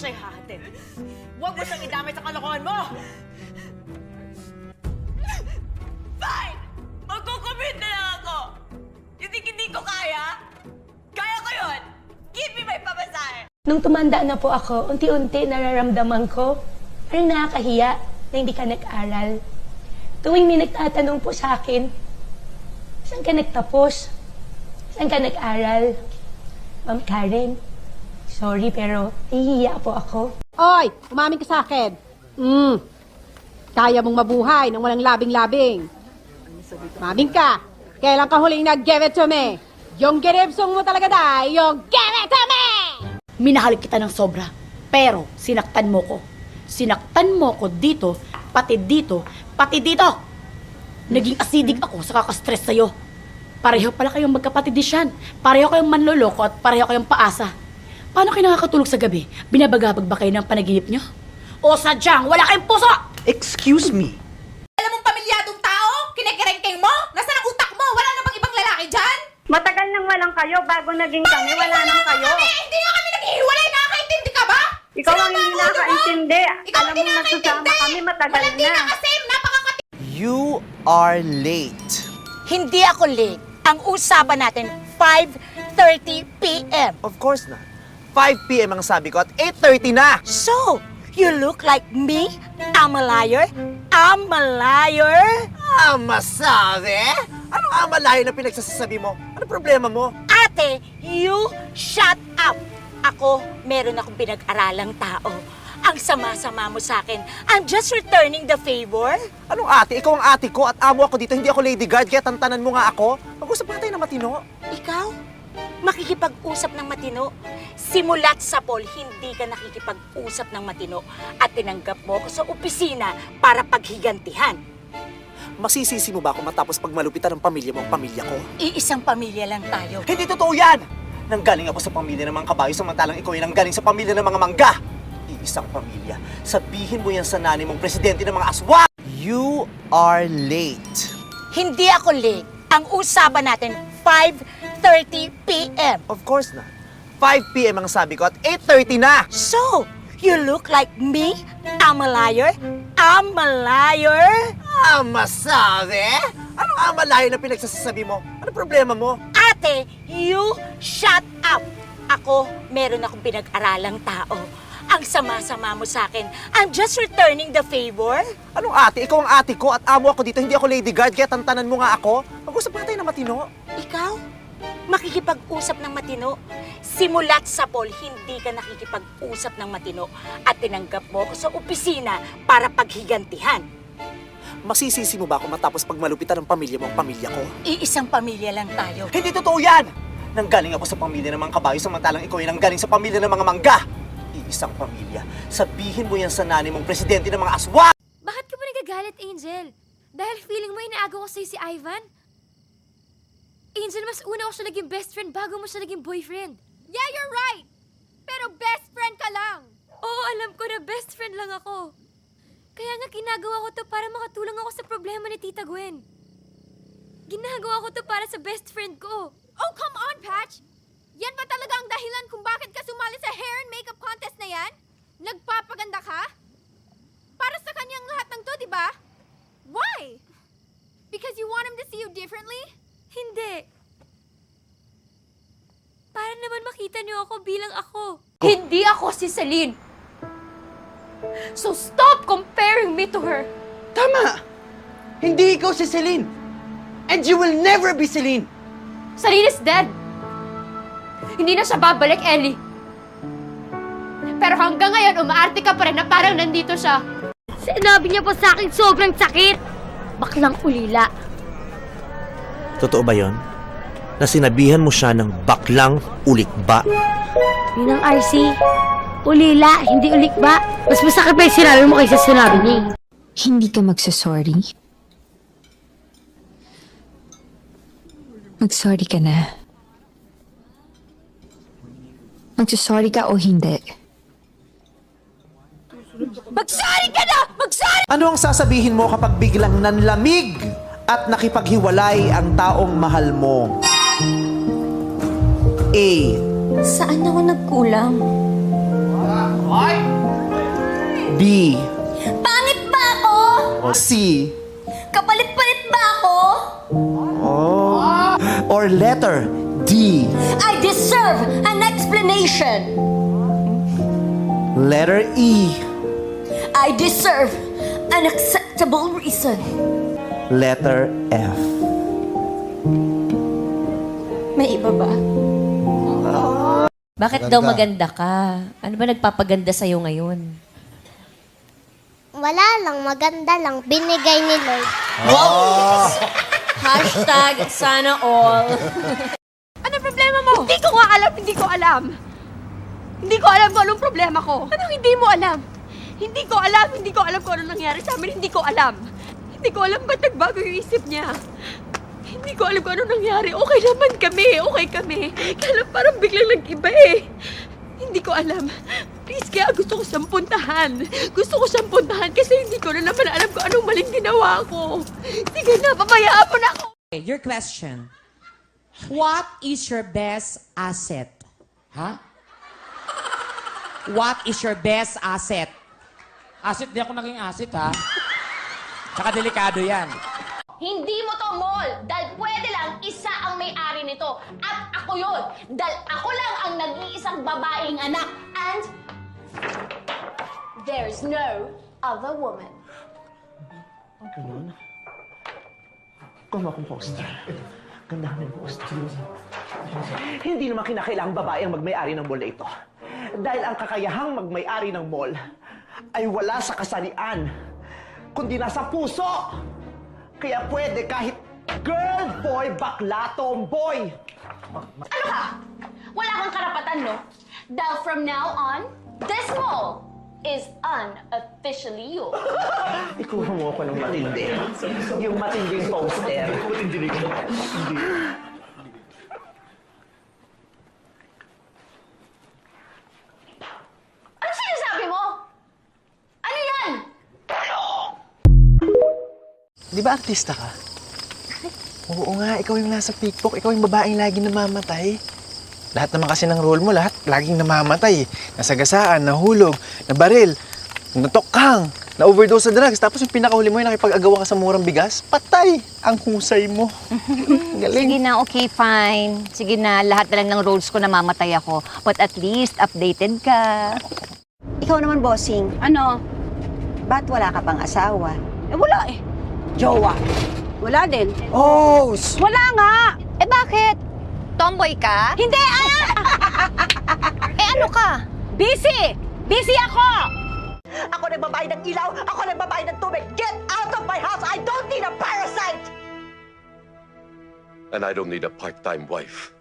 siya ihahatid. Huwag mo siyang idamay sa kalokohan mo! Fine! Magkukumit na lang ako! Hindi ko kaya? Kaya ko yun! Give me my pamasahe! Nung tumanda na po ako, unti-unti nararamdaman ko, parang nakakahiya na hindi ka nag-aral. Tuwing may nagtatanong po sa akin, saan ka nagtapos? Saan ka nag-aral? Ma'am Karen, sorry pero nahihiya po ako. Oy, umamin ka sa akin. Kaya mong mabuhay nang walang labing-labing. Umamin ka. Kailan ka huling nag-give it to me? Yung giripsong mo talaga dahil, yung give it to me! Minahal kita ng sobra, pero sinaktan mo ko. Sinaktan mo ko dito, pati dito, pati dito. Naging acidic ako sa kakastress sa'yo. Pareho pala kayong magkapatidisyan. Pareho kayong manloloko at pareho kayong paasa. Paano kayo nakakatulog sa gabi? Binabagabag ba kayo ng panaginip nyo? O sadyang wala kayong puso! Excuse me. Alam mong pamilyadong tao? Kinikerengkeng mo? Nasaan ang utak mo? Wala na bang ibang lalaki dyan? Matagal nang walang kayo bago naging kami, wala nang kayo. Hindi nga kami naghihiwalay, nakakaintindi ka ba? Ikaw ang hindi Sinama ang ulo mo? nakakaintindi. Ikaw Alam hindi mo nagsasama nakakaintindi. kami matagal Walang na. di na kasi, napakakati... You are late. Hindi ako late. Ang usapan natin, 5:30 p.m. Of course na. 5 p.m. ang sabi ko at 8:30 na. So, you look like me? I'm a liar? I'm a liar? Masabi? Anong amalayo na pinagsasabi mo? Ano problema mo? Ate, you shut up! Ako, meron akong pinag-aralang tao. Ang sama-sama mo sa akin. I'm just returning the favor. Anong ate? Ikaw ang ate ko at amo ako dito. Hindi ako lady guard kaya tantanan mo nga ako. Mag-usap na tayo na matino. Ikaw? Makikipag-usap ng matino? Simulat sa Paul, hindi ka nakikipag-usap ng matino at tinanggap mo ko sa opisina para paghigantihan. Masisisi mo ba ako matapos pagmalupitan ng pamilya mo ang pamilya ko? Iisang pamilya lang tayo. Hindi totoo yan! Nanggaling ako sa pamilya ng mga kabayo samantalang ikaw ay nanggaling sa pamilya ng mga mangga. Iisang pamilya. Sabihin mo yan sa nanay mong presidente ng mga aswang! You are late. Hindi ako late. Ang usapan natin, 5:30 p.m. Of course na. 5 p.m. ang sabi ko at 8:30 na! So, you look like me? I'm a liar? I'm a liar? Masabi? Anong amalayo na pinagsasabi mo? Ano problema mo? Ate, you shut up! Ako, meron akong pinag-aralang tao. Ang sama-sama mo sa akin. I'm just returning the favor. Anong ate? Ikaw ang ate ko at amo ako dito. Hindi ako lady guard kaya tantanan mo nga ako. Mag-usap na tayo na matino. Ikaw? Makikipag-usap ng matino? Simulat sa Paul, hindi ka nakikipag-usap ng matino at tinanggap mo ko sa opisina para paghigantihan. Masisisi mo ba ako matapos pagmalupitan ng pamilya mo ang pamilya ko? Iisang pamilya lang tayo. Hindi totoo yan! Nanggaling ako sa pamilya ng mga kabayo samantalang ikaw ay nanggaling sa pamilya ng mga mangga. Iisang pamilya. Sabihin mo yan sa nanay mong presidente ng mga aswang! Bakit ka ba nagagalit, Angel? Dahil feeling mo inaagaw ko sa'yo si Ivan? Angel, mas una ko siya naging best friend bago mo siya naging boyfriend. Yeah, you're right! Pero best friend ka lang! Oo, alam ko na best friend lang ako. Kaya nga ginagawa ko to para makatulong ako sa problema ni Tita Gwen. Ginagawa ko to para sa best friend ko. Oh, come on, Patch! Yan ba talaga ang dahilan kung bakit ka sumali sa hair and makeup contest na yan? Nagpapaganda ka? Para sa kanyang lahat ng to, di ba? Why? Because you want him to see you differently? Hindi. Para naman makita niyo ako bilang ako. Hindi ako si Celine. So stop comparing me to her. Tama! Hindi ikaw si Celine. And you will never be Celine. Celine is dead. Hindi na siya babalik, Ellie. Pero hanggang ngayon, umaarte ka pa rin na parang nandito siya. Sinabi niya pa sa akin sobrang sakit. Baklang ulila. Totoo ba yon? Na sinabihan mo siya ng baklang ulikba? Yun ang RC. Ulila, hindi ulikba. Mas masakit pa yung sinabi mo kaysa sinabi niya. Hindi ka magsasorry? Magsorry ka na. Magsasorry ka o hindi? Magsorry ka na! Magsorry! Ano ang sasabihin mo kapag biglang nanlamig at nakipaghiwalay ang taong mahal mo? A. Saan ako nagkulang? B. Pangit ba ako? C. Kapalit-palit ba ako? Or letter D. I deserve an explanation. Letter E. I deserve an acceptable reason. Letter F. May iba ba? Bakit daw maganda ka? Ano ba nagpapaganda sa'yo ngayon? Wala lang, maganda lang. Binigay ni Lord. Hashtag sana all. Ano problema mo? Hindi ko nga alam, hindi ko alam. Hindi ko alam kung anong problema ko. Anong hindi mo alam? Hindi ko alam kung ano nangyari sa amin, hindi ko alam. Hindi ko alam ba't nagbago yung isip niya. Hindi ko alam kung ano nangyari. Okay naman kami, okay kami. Kaya lang parang biglang nag-iba eh. Hindi ko alam. Please, kaya gusto ko siyang puntahan. Gusto ko siyang puntahan kasi hindi ko na naman alam kung anong maling ginawa ko. Sige na, pabayaan mo na ako. Your question. What is your best asset? Ha? What is your best asset? Asset, di ako naging asset, ha? Tsaka delikado yan. Hindi mo to mall dahil pwede lang isa ang may-ari nito. At ako yun dahil ako lang ang nag-iisang babaeng anak. And there's no other woman. Kung akong poster. Ganda ng poster. Hindi naman kinakailangang babae ang magmay-ari ng mall na ito. Dahil ang kakayahang magmay-ari ng mall ay wala sa kasarian, kundi nasa puso. Kaya pwede kahit girl, boy, bakla, tomboy. Ano ka? Wala kang karapatan, no? Dahil from now on, this mall is unofficially yours. Ikuha mo ako ng matindi. Yung matinding poster. Ano sinasabi mo? Ano yan? Di ba artista ka? Oo nga, ikaw yung nasa pickpock. Ikaw yung babaeng laging namamatay. Lahat naman kasi ng role mo, lahat laging namamatay. Nasagasaan, nahulog, nabaril, natokhang, na-overdose sa drugs. Tapos yung pinakahuli mo yung nakipag-agawa ka sa murang bigas, patay ang husay mo. Galing. Sige na, okay, fine. Sige na, lahat na lang ng roles ko namamatay ako. But at least, updated ka. Ikaw naman, bossing. Ano? Ba't wala ka pang asawa? Eh, wala eh. Jowa. Wala din. Oh! Wala nga! Eh, bakit? Tomboy ka? Hindi! Eh, ano ka? Busy! Busy ako! Ako nagbabayad ng ilaw, ako nagbabayad ng tubig. Get out of my house! I don't need a parasite! And I don't need a part-time wife.